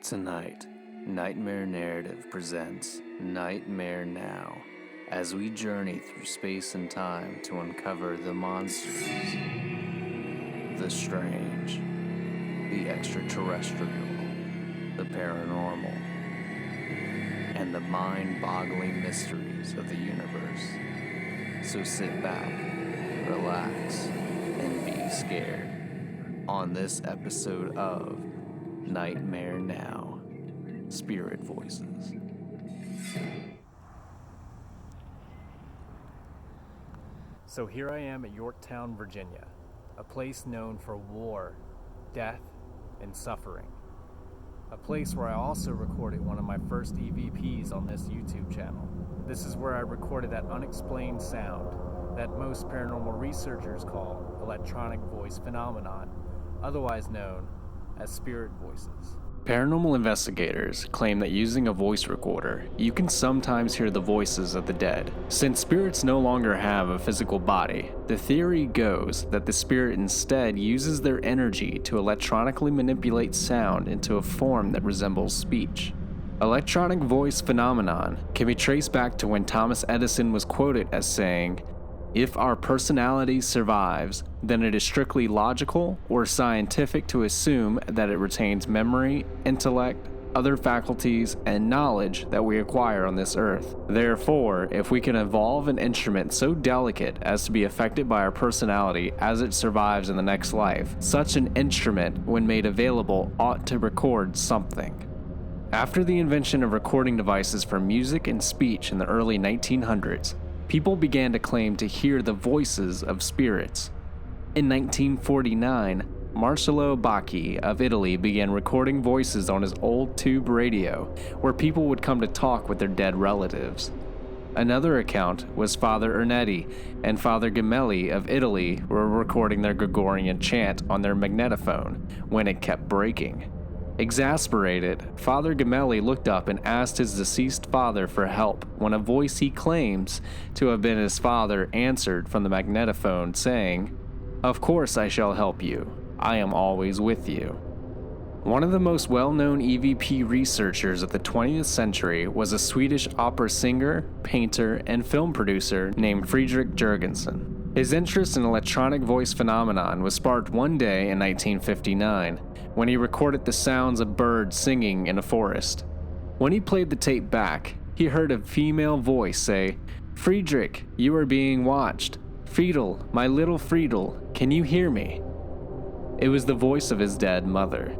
Tonight, Nightmare Narrative presents Nightmare Now, as we journey through space and time to uncover the monsters, the strange, the extraterrestrial, the paranormal, and the mind-boggling mysteries of the universe. So sit back, relax, and be scared on this episode of Nightmare Now, Spirit Voices. So here I am at Yorktown, Virginia, a place known for war, death, and suffering. A place where I also recorded one of my first EVPs on this YouTube channel. This is where I recorded that unexplained sound that most paranormal researchers call electronic voice phenomenon, otherwise known as spirit voices. Paranormal investigators claim that using a voice recorder, you can sometimes hear the voices of the dead. Since spirits no longer have a physical body, the theory goes that the spirit instead uses their energy to electronically manipulate sound into a form that resembles speech. Electronic voice phenomenon can be traced back to when Thomas Edison was quoted as saying, "If our personality survives, then it is strictly logical or scientific to assume that it retains memory, intellect, other faculties, and knowledge that we acquire on this earth. Therefore, if we can evolve an instrument so delicate as to be affected by our personality as it survives in the next life, such an instrument, when made available, ought to record something." After the invention of recording devices for music and speech in the early 1900s, people began to claim to hear the voices of spirits. In 1949, Marcello Bacchi of Italy began recording voices on his old tube radio, where people would come to talk with their dead relatives. Another account was Father Ernetti and Father Gemelli of Italy were recording their Gregorian chant on their magnetophone when it kept breaking. Exasperated, Father Gemelli looked up and asked his deceased father for help when a voice he claims to have been his father answered from the magnetophone saying, "Of course I shall help you. I am always with you." One of the most well-known EVP researchers of the 20th century was a Swedish opera singer, painter, and film producer named Fredrik Jurgensen. His interest in electronic voice phenomenon was sparked one day in 1959 when he recorded the sounds of birds singing in a forest. When he played the tape back, he heard a female voice say, "Friedrich, you are being watched. Friedel, my little Friedel, can you hear me?" It was the voice of his dead mother.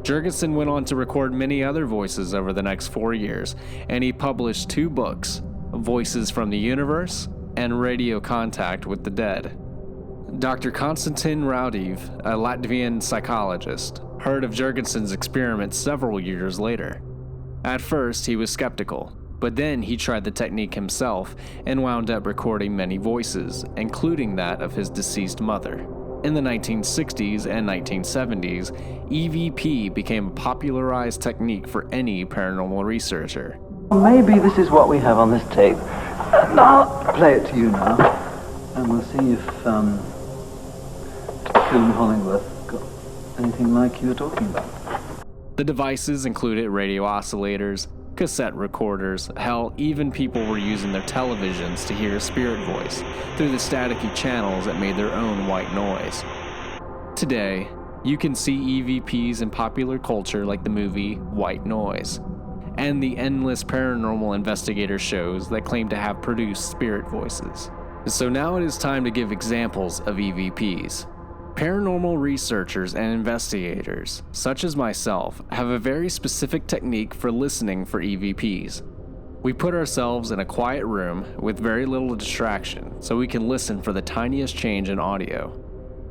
Jurgensen went on to record many other voices over the next 4 years, and he published 2 books, Voices from the Universe and Radio Contact with the Dead. Dr. Konstantin Raudiv, a Latvian psychologist, heard of Jurgensen's experiments several years later. At first, he was skeptical, but then he tried the technique himself and wound up recording many voices, including that of his deceased mother. In the 1960s and 1970s, EVP became a popularized technique for any paranormal researcher. Maybe this is what we have on this tape. And I'll play it to you now, and we'll see if Phil and Hollingworth got anything like you were talking about. The devices included radio oscillators, cassette recorders, hell, even people were using their televisions to hear a spirit voice through the staticky channels that made their own white noise. Today, you can see EVPs in popular culture like the movie White Noise, and the endless paranormal investigator shows that claim to have produced spirit voices. So now it is time to give examples of EVPs. Paranormal researchers and investigators, such as myself, have a very specific technique for listening for EVPs. We put ourselves in a quiet room with very little distraction so we can listen for the tiniest change in audio.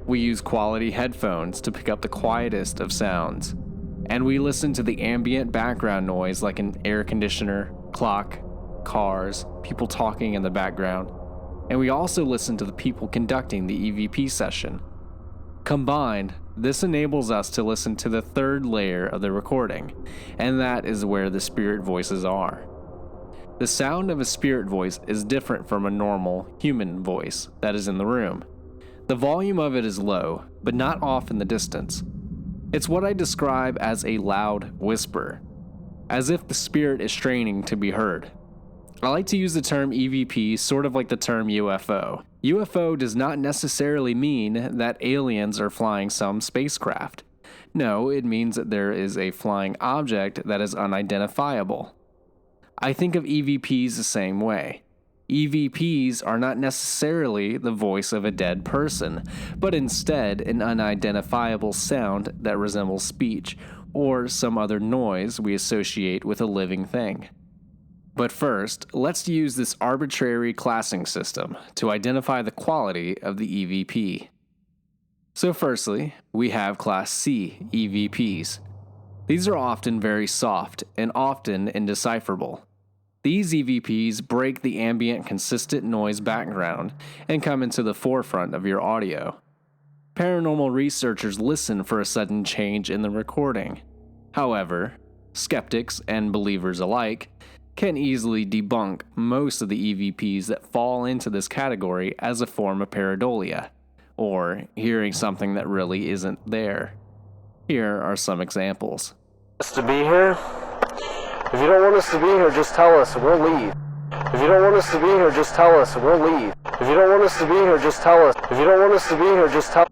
We use quality headphones to pick up the quietest of sounds, and we listen to the ambient background noise like an air conditioner, clock, cars, people talking in the background, and we also listen to the people conducting the EVP session. Combined, this enables us to listen to the third layer of the recording, and that is where the spirit voices are. The sound of a spirit voice is different from a normal human voice that is in the room. The volume of it is low, but not off in the distance. It's what I describe as a loud whisper, as if the spirit is straining to be heard. I like to use the term EVP sort of like the term UFO. UFO does not necessarily mean that aliens are flying some spacecraft. No, it means that there is a flying object that is unidentifiable. I think of EVPs the same way. EVPs are not necessarily the voice of a dead person, but instead an unidentifiable sound that resembles speech or some other noise we associate with a living thing. But first, let's use this arbitrary classing system to identify the quality of the EVP. So firstly, we have Class C EVPs. These are often very soft and often indecipherable. These EVPs break the ambient consistent noise background and come into the forefront of your audio. Paranormal researchers listen for a sudden change in the recording. However, skeptics and believers alike can easily debunk most of the EVPs that fall into this category as a form of pareidolia, or hearing something that really isn't there. Here are some examples. To be here? If you don't want us to be here, just tell us and we'll leave. If you don't want us to be here, just tell us and we'll leave. If you don't want us to be here, just tell us. If you don't want us to be here, just tell.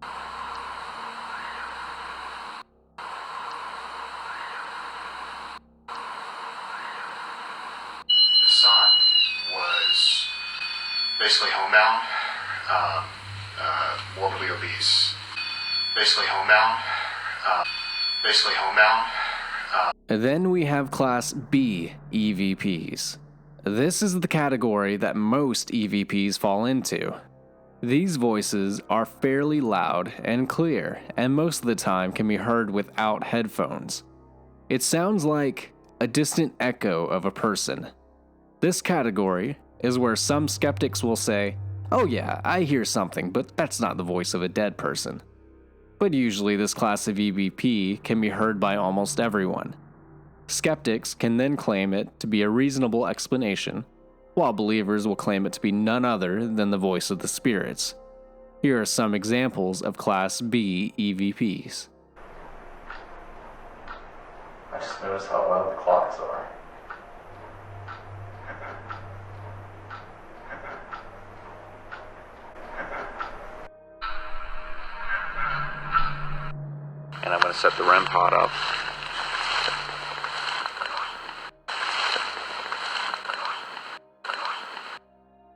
The son was basically homebound, morbidly obese, basically homebound. Then we have Class B EVPs. This is the category that most EVPs fall into. These voices are fairly loud and clear, and most of the time can be heard without headphones. It sounds like a distant echo of a person. This category is where some skeptics will say, "Oh yeah, I hear something, but that's not the voice of a dead person." But usually this class of EVP can be heard by almost everyone. Skeptics can then claim it to be a reasonable explanation, while believers will claim it to be none other than the voice of the spirits. Here are some examples of Class B EVPs. I just noticed how loud the clocks are. And I'm going to set the REM pod up.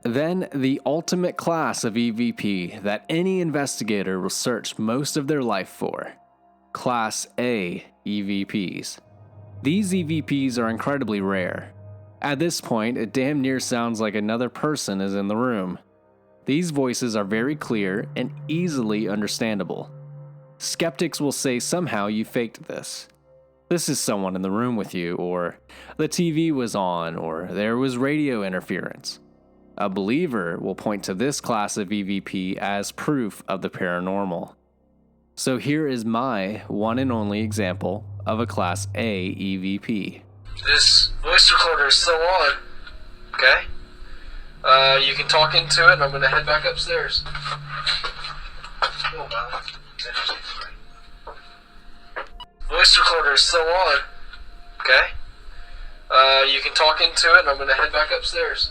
Then, the ultimate class of EVP that any investigator will search most of their life for. Class A EVPs. These EVPs are incredibly rare. At this point, it damn near sounds like another person is in the room. These voices are very clear and easily understandable. Skeptics will say somehow you faked this. This is someone in the room with you, or the TV was on, or there was radio interference. A believer will point to this class of EVP as proof of the paranormal. So here is my one and only example of a Class A EVP. This voice recorder is still on, okay? You can talk into it, and I'm going to head back upstairs. Voice recorder is still on, okay? You can talk into it, and I'm going to head back upstairs.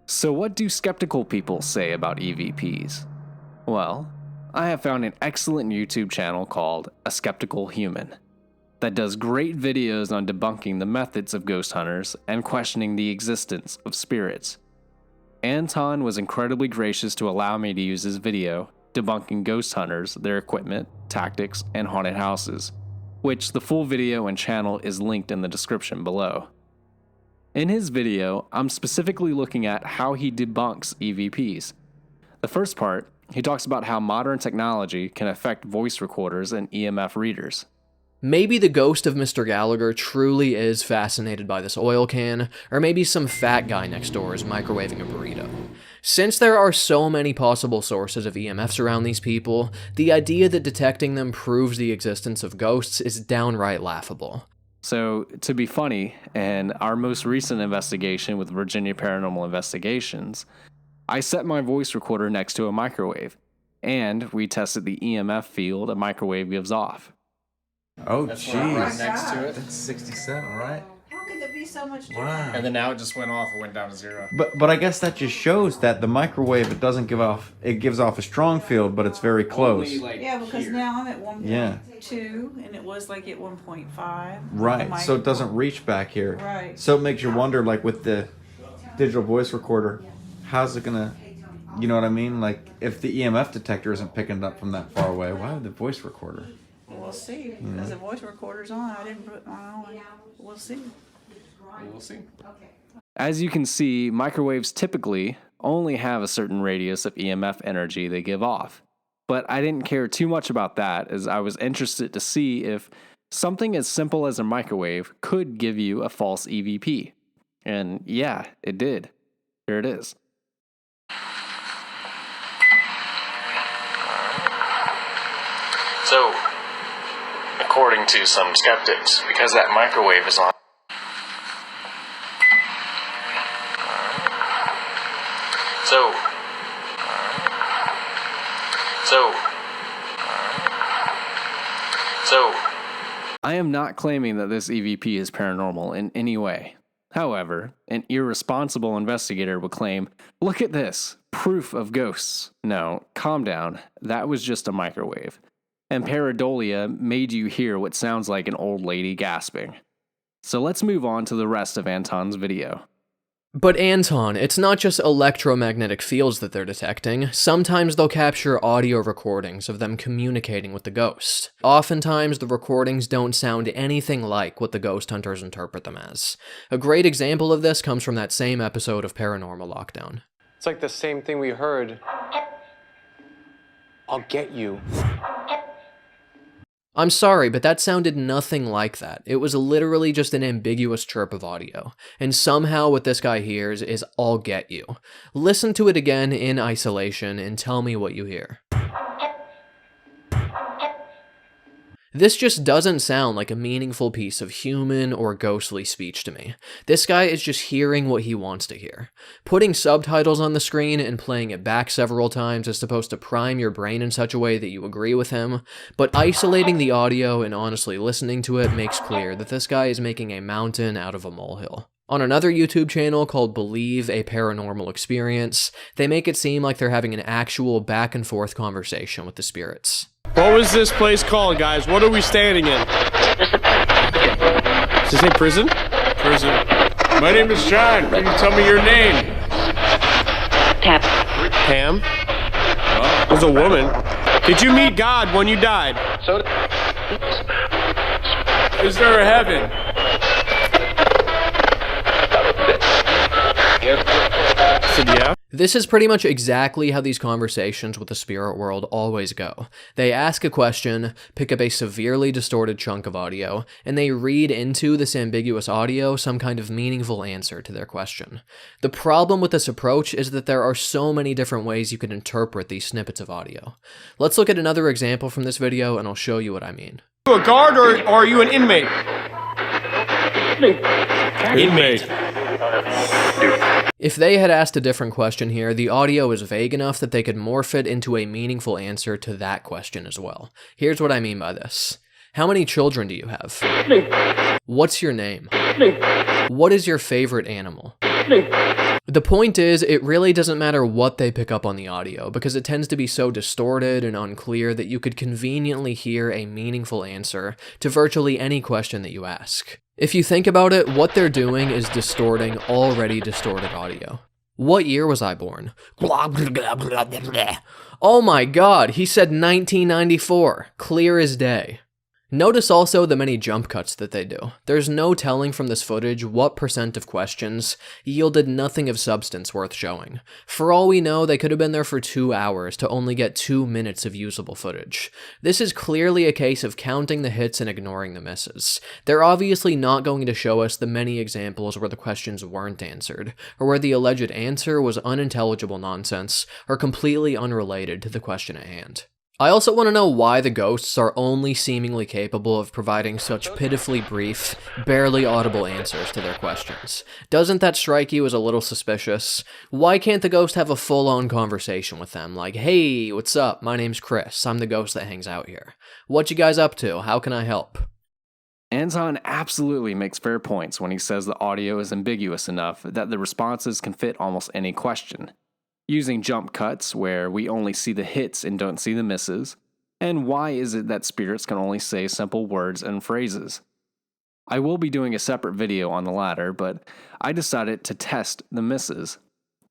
So what do skeptical people say about EVPs? Well, I have found an excellent YouTube channel called A Skeptical Human that does great videos on debunking the methods of ghost hunters and questioning the existence of spirits. Anton was incredibly gracious to allow me to use his video debunking ghost hunters, their equipment, tactics, and haunted houses, which the full video and channel is linked in the description below. In his video, I'm specifically looking at how he debunks EVPs. The first part, he talks about how modern technology can affect voice recorders and EMF readers. Maybe the ghost of Mr. Gallagher truly is fascinated by this oil can, or maybe some fat guy next door is microwaving a burrito. Since there are so many possible sources of EMFs around these people, the idea that detecting them proves the existence of ghosts is downright laughable. So, to be funny, in our most recent investigation with Virginia Paranormal Investigations, I set my voice recorder next to a microwave, and we tested the EMF field a microwave gives off. Oh, Right jeez. next to it. That's 67, right? How could there be so much difference? Wow. And then now it just went off and went down to 0. But I guess that just shows that the microwave, it doesn't give off, it gives off a strong field, but it's very close. Yeah, because now I'm at 1.2 Yeah. and it was like at 1.5. Right, so it doesn't reach back here. Right. So it makes you wonder, like with the digital voice recorder, how's it gonna, you know what I mean? Like if the EMF detector isn't picking it up from that far away, why would the voice recorder? We'll see. Because the voice recorder's on. I didn't put mine on. We'll see. We'll see. As you can see, microwaves typically only have a certain radius of EMF energy they give off. But I didn't care too much about that, as I was interested to see if something as simple as a microwave could give you a false EVP. And yeah, it did. Here it is. So, according to some skeptics, because that microwave is on. So, I am not claiming that this EVP is paranormal in any way. However, an irresponsible investigator would claim, "Look at this, proof of ghosts." No, calm down, that was just a microwave. And pareidolia made you hear what sounds like an old lady gasping. So let's move on to the rest of Anton's video. But Anton, it's not just electromagnetic fields that they're detecting. Sometimes they'll capture audio recordings of them communicating with the ghost. Oftentimes, the recordings don't sound anything like what the ghost hunters interpret them as. A great example of this comes from that same episode of Paranormal Lockdown. It's like the same thing we heard. I'll get you. I'm sorry, but that sounded nothing like that. It was literally just an ambiguous chirp of audio. And somehow what this guy hears is "I'll get you." Listen to it again in isolation and tell me what you hear. This just doesn't sound like a meaningful piece of human or ghostly speech to me. This guy is just hearing what he wants to hear. Putting subtitles on the screen and playing it back several times is supposed to prime your brain in such a way that you agree with him, but isolating the audio and honestly listening to it makes clear that this guy is making a mountain out of a molehill. On another YouTube channel called B a Paranormal Experience, they make it seem like they're having an actual back and forth conversation with the spirits. What was this place called, guys? What are we standing in? Does it say prison? Prison. My name is John. Can you tell me your name? Pam. Oh, there's a woman. Did you meet God when you died? Is there a heaven? I said yeah. This is pretty much exactly how these conversations with the spirit world always go. They ask a question, pick up a severely distorted chunk of audio, and they read into this ambiguous audio some kind of meaningful answer to their question. The problem with this approach is that there are so many different ways you can interpret these snippets of audio. Let's look at another example from this video and I'll show you what I mean. Are you a guard or are you an inmate? Inmate. If they had asked a different question here, the audio is vague enough that they could morph it into a meaningful answer to that question as well. Here's what I mean by this. How many children do you have? What's your name? What is your favorite animal? The point is, it really doesn't matter what they pick up on the audio, because it tends to be so distorted and unclear that you could conveniently hear a meaningful answer to virtually any question that you ask. If you think about it, what they're doing is distorting already distorted audio. What year was I born? Oh my god, he said 1994. Clear as day. Notice also the many jump cuts that they do. There's no telling from this footage what % of questions yielded nothing of substance worth showing. For all we know, they could have been there for 2 hours to only get 2 minutes of usable footage. This is clearly a case of counting the hits and ignoring the misses. They're obviously not going to show us the many examples where the questions weren't answered, or where the alleged answer was unintelligible nonsense, or completely unrelated to the question at hand. I also want to know why the ghosts are only seemingly capable of providing such pitifully brief, barely audible answers to their questions. Doesn't that strike you as a little suspicious? Why can't the ghost have a full-on conversation with them, like, hey, what's up, my name's Chris, I'm the ghost that hangs out here. What you guys up to? How can I help? Anton absolutely makes fair points when he says the audio is ambiguous enough that the responses can fit almost any question. Using jump cuts where we only see the hits and don't see the misses, and why is it that spirits can only say simple words and phrases? I will be doing a separate video on the latter, but I decided to test the misses.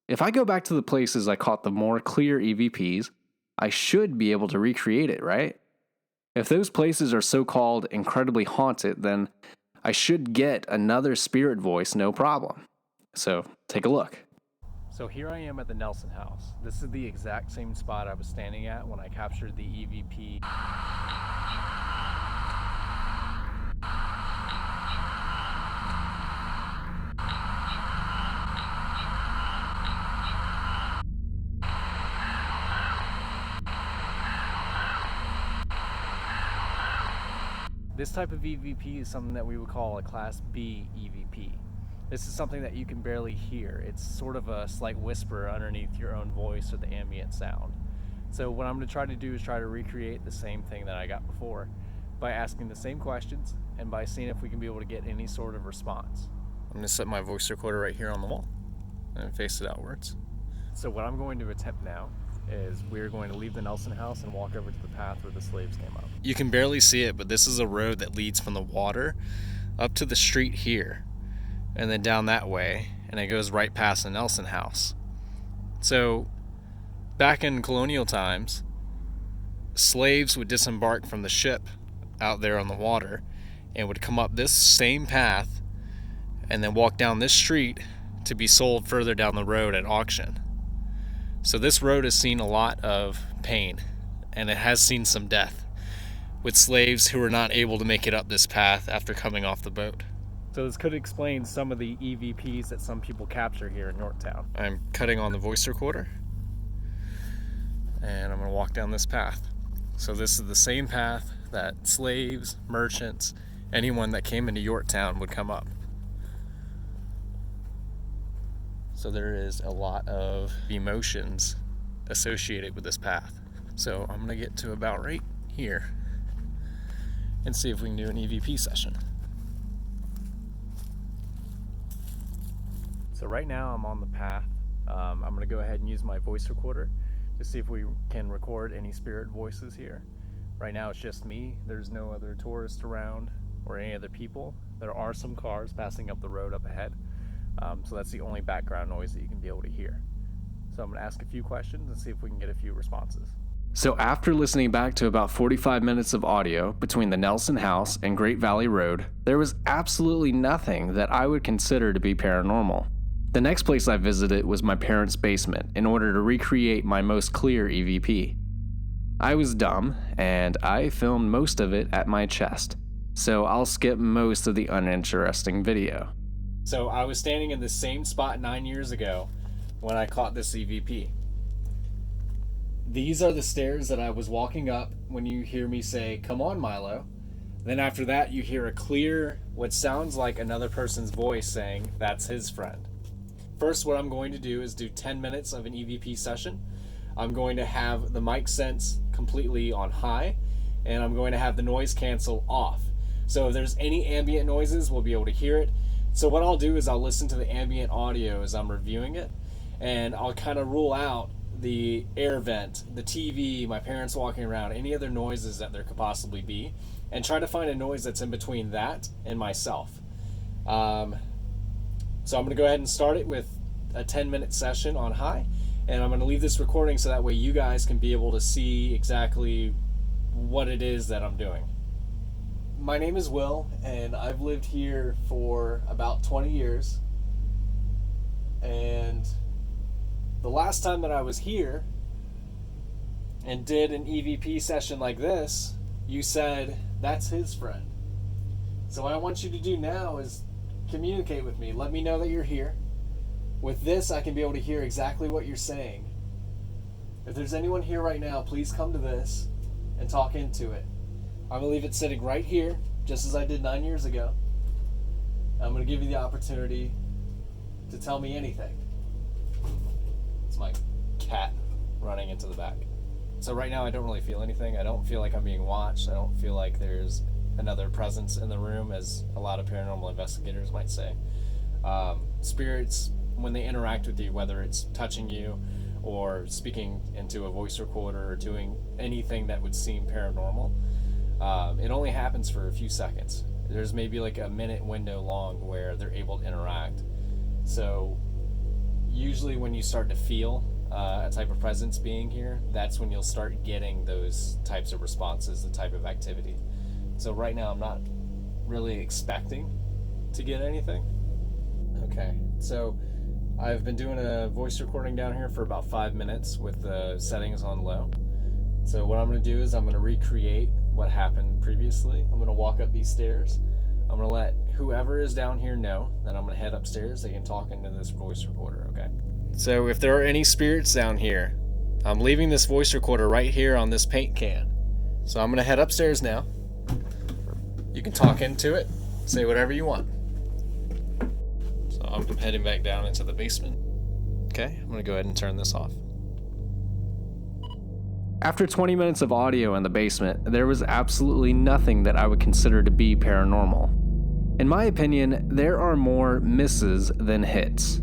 If I go back to the places I caught the more clear EVPs, I should be able to recreate it, right? If those places are so-called incredibly haunted, then I should get another spirit voice no problem. So, take a look. So here I am at the Nelson house. This is the exact same spot I was standing at when I captured the EVP. This type of EVP is something that we would call a Class B EVP. This is something that you can barely hear. It's sort of a slight whisper underneath your own voice or the ambient sound. So what I'm going to try to do is try to recreate the same thing that I got before by asking the same questions and by seeing if we can be able to get any sort of response. I'm going to set my voice recorder right here on the wall and face it outwards. So what I'm going to attempt now is we're going to leave the Nelson house and walk over to the path where the slaves came up. You can barely see it, but this is a road that leads from the water up to the street here, and then down that way, and it goes right past the Nelson house. So, back in colonial times, slaves would disembark from the ship out there on the water and would come up this same path and then walk down this street to be sold further down the road at auction. So this road has seen a lot of pain, and it has seen some death, with slaves who were not able to make it up this path after coming off the boat. So this could explain some of the EVPs that some people capture here in Yorktown. I'm cutting on the voice recorder, and I'm going to walk down this path. So this is the same path that slaves, merchants, anyone that came into Yorktown would come up. So there is a lot of emotions associated with this path. So I'm going to get to about right here and see if we can do an EVP session. So right now I'm on the path. I'm going to go ahead and use my voice recorder to see if we can record any spirit voices here. Right now it's just me. There's no other tourists around or any other people. There are some cars passing up the road up ahead. So that's the only background noise that you can be able to hear. So I'm going to ask a few questions and see if we can get a few responses. So after listening back to about 45 minutes of audio between the Nelson House and Great Valley Road, there was absolutely nothing that I would consider to be paranormal. The next place I visited was my parents' basement in order to recreate my most clear EVP. I was dumb, and I filmed most of it at my chest, so I'll skip most of the uninteresting video. So I was standing in the same spot 9 years ago when I caught this EVP. These are the stairs that I was walking up when you hear me say, "Come on, Milo." Then after that, you hear a clear, what sounds like another person's voice saying, "That's his friend." First, what I'm going to do is do 10 minutes of an EVP session. I'm going to have the mic sense completely on high, and I'm going to have the noise cancel off. So if there's any ambient noises, we'll be able to hear it. So what I'll do is I'll listen to the ambient audio as I'm reviewing it, and I'll kind of rule out the air vent, the TV, my parents walking around, any other noises that there could possibly be, and try to find a noise that's in between that and myself. So I'm going to go ahead and start it with a 10-minute session on high, and I'm going to leave this recording so that way you guys can be able to see exactly what it is that I'm doing. My name is Will, and I've lived here for about 20 years. And the last time that I was here and did an EVP session like this, you said, "That's his friend." So what I want you to do now is communicate with me. Let me know that you're here. With this, I can be able to hear exactly what you're saying. If there's anyone here right now, please come to this. and talk into it. I'm going to leave it sitting right here, just as I did 9 years ago. I'm going to give you the opportunity to tell me anything. It's my cat running into the back. So right now I don't really feel anything. I don't feel like I'm being watched. I don't feel like there's another presence in the room, as a lot of paranormal investigators might say. Spirits, when they interact with you, whether it's touching you or speaking into a voice recorder or doing anything that would seem paranormal, it only happens for a few seconds. There's maybe like a minute window long where they're able to interact. So usually when you start to feel a type of presence being here, that's when you'll start getting those types of responses, the type of activity. So right now I'm not really expecting to get anything. Okay, so I've been doing a voice recording down here for about 5 minutes with the settings on low. So what I'm going to do is I'm going to recreate what happened previously. I'm going to walk up these stairs. I'm going to let whoever is down here know that I'm going to head upstairs. They can talk into this voice recorder, okay? So if there are any spirits down here, I'm leaving this voice recorder right here on this paint can. So I'm going to head upstairs now. You can talk into it, say whatever you want. So I'm heading back down into the basement. Okay, I'm going to go ahead and turn this off. After 20 minutes of audio in the basement, there was absolutely nothing that I would consider to be paranormal. In my opinion, there are more misses than hits.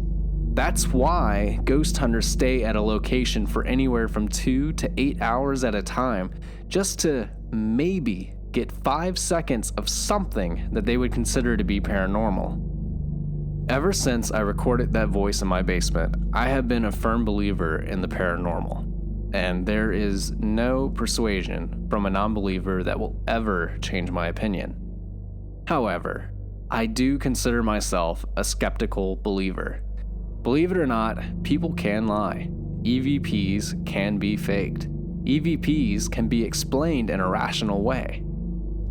That's why ghost hunters stay at a location for anywhere from 2 to 8 hours at a time, just to maybe get 5 seconds of something that they would consider to be paranormal. Ever since I recorded that voice in my basement, I have been a firm believer in the paranormal. And there is no persuasion from a non-believer that will ever change my opinion. However, I do consider myself a skeptical believer. Believe it or not, people can lie. EVPs can be faked. EVPs can be explained in a rational way.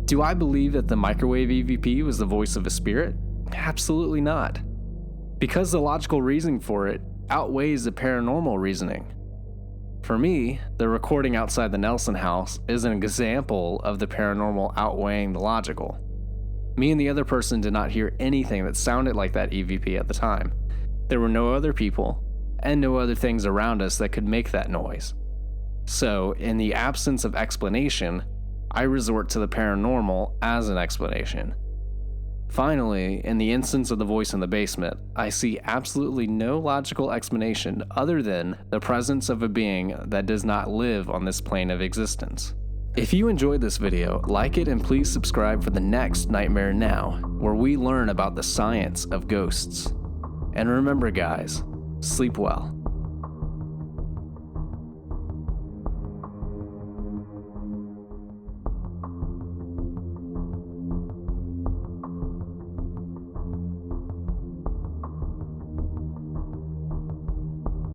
Do I believe that the microwave EVP was the voice of a spirit? Absolutely not. Because the logical reasoning for it outweighs the paranormal reasoning. For me, the recording outside the Nelson house is an example of the paranormal outweighing the logical. Me and the other person did not hear anything that sounded like that EVP at the time. There were no other people, and no other things around us that could make that noise. So, in the absence of explanation, I resort to the paranormal as an explanation. Finally, in the instance of the voice in the basement, I see absolutely no logical explanation other than the presence of a being that does not live on this plane of existence. If you enjoyed this video, like it and please subscribe for the next Nightmare Now, where we learn about the science of ghosts. And remember guys, sleep well.